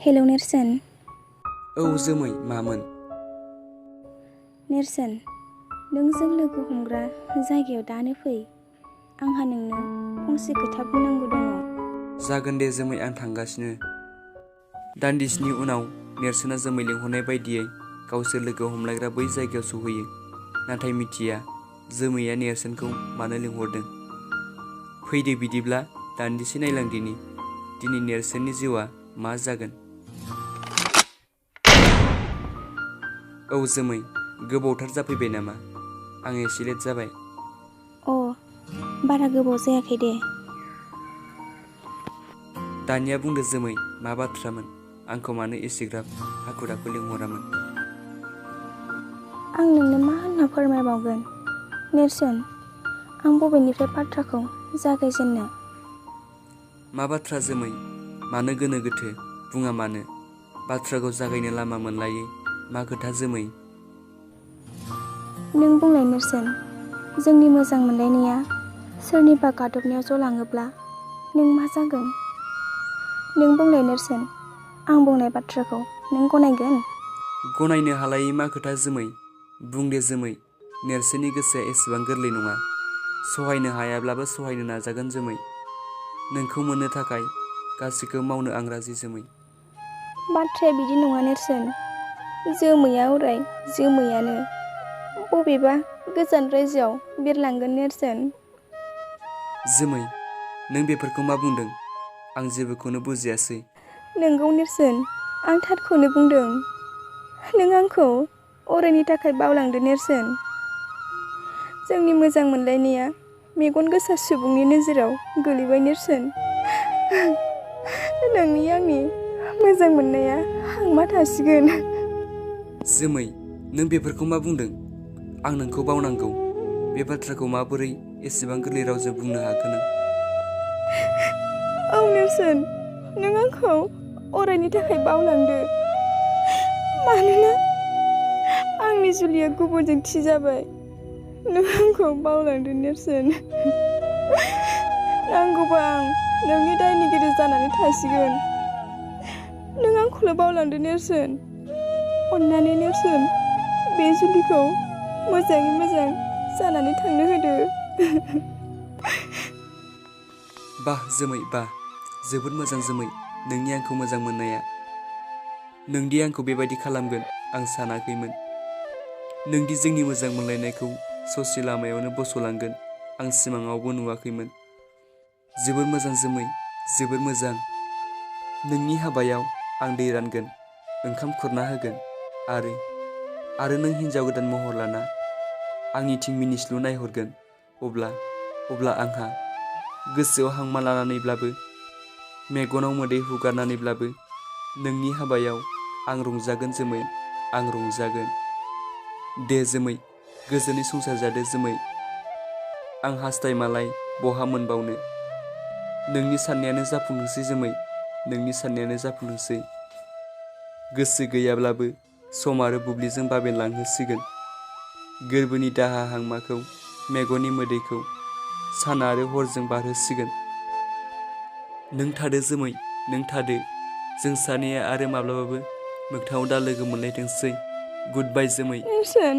Hello नेरसोन। औ जोमै मामोन? नेरसोन, नों जों लोगो हमग्रा जायगायाव दानो फै। आंहा नोंनो फंसे खोथा बुंनांगौ दङ। जागोन दे जोमै, आं थांगासिनो। दान्दिसेनि उनाव नेरसोना जोमै लिंहरनाय बायदियै गावसोर लोगो हमलायग्रा बै जायगायाव सौहैयो। नाथाय मिथिया जोमैया नेरसोनखौ मानो लिंहरदों। फैदो बिदिब्ला दान्दिसे नायलांदिनि दिनै नेरसोननि जिउआ मा जागोन। औ जोमै, गोबावथार जाफैबाय नामा? आं एसे लेट जाबाय। बारा गोबाव जायाखै दे। दानिया बुंदो जोमै, मा बाथ्रामोन? आंखौ मानो एसेग्राब हाखु दाखु लिंहरामोन? आं नोंनो मा होनना फोरमायबावगोन नेरसोन। आं बबेनिफ्राय बाथ्राखौ जागायजेननो? मा बाथ्रा जोमै? मानो गोनो गोथो? बुङा मानो? बाथ्राखौ जागायनो लामा मोनलायै मा खोथा जोमै? नों बुंलाय नेरसोन, जोंनि मोजां मोनलायनाया सोरनिबा गादबनायाव जलाङोब्ला नों मा जागोन? नों बुंलाय नेरसोन, आं बुंनाय बाथ्राखौ नों गनायगोन? गनायनो हालायै मा खोथा जोमै? बुंदे जोमै, नेरसोननि गोसोआ एसेबां गोरलै नङा। सहायनो हायाब्लाबो सहायनो नाजागोन जोमै। नोंखौ मोननो थाखाय गासैखौबो मावनो आं राजि जोमै। बाथ्राया बिदि नङा नेरसोन। जोमैया अराय जोमैयानो, बबेबा गोजान रायजोआव बिरलांगोन नेरसोन। जोमै, नों बेफोरखौ मा बुंदों? आं जेबोखौनो बुजियासै। नोंगौ नेरसोन, आं थारखौनो बुंदों। नों आंखौ अरायनि थाखाय बावलांदो नेरसोन। जोंनि मोजां मोनलायनाया मेगन गोसा सुबुंनि नोजोराव गोलैबाय नेरसोन। नोंनि आंनि मोजां मोननाया हांमा थासिगोन। जोमै, नों बेफोरखौ मा बुंदों? आं नोंखौ बावनांगौ, बे बाथ्राखौ माबोरै एसेबां गोरलै रावजों बुंनो हागोन नों? औ नेरसोन, नों आंखौ अरायनि थाखाय बावलांदो। मानोना आंनि जुलिया गुबुनजों थि जाबाय। नों आंखौ बावलांदो नेरसोन। नांगौबा आं नोंनि दायनिगिरि जानानै थासिगोन। नों आंखौल' बावलांदो नेरसोन। अन्नानै नेरसोन, बे जुलिखौ मोजाङै मोजां जानानै थांनो होदो। बाह जोमै बाह, जोबोद मोजां जोमै नोंनि आंखौ मोजां मोननाया। नोंदि आंखौ बेबायदि खालामगोन आं सानाखैमोन। नोंदि जोंनि मोजां मोनलायनायखौ ससे लामायावनो बस'लांगोन आं सिमाङावबो नुवाखैमोन। जोबोद मोजां जोमै, जोबोद मोजां। नोंनि हाबायाव आं दै रानगोन, ओंखाम खुरना होगोन आरो नों हिन्जाव गोदान महर लाना आंनिथिं मिनिस्लु नायहरगोन। अब्ला आंहा गोसोआव हांमा लानानैब्लाबो, मेगनाव मोदै हुगारनानैब्लाबो नोंनि हाबायाव आं रंजागोन जोमै, आं रंजागोन। दे जोमै, गोजोनै संसार जादो जोमै। आं हास्थायमालाय बहा मोनबावनो? नोंनि साननायानो जाफुंथोंसै जोमै, नोंनि साननायानो जाफुंथोंसै। गोसो गैयाब्लाबो सम आरो बुब्लिजों बाबेनलांहोसिगोन। गोरबोनि दाहा हांमाखौ, मेगननि मोदैखौ सान आरो हरजों बारहोसिगोन। नों थादो जोमै, नों थादो। जों सानैया आरो माब्लाबाबो मोगथाङाव दा लोगो मोनलायथोंसै। गुड बाय जोमै। नेरसोन।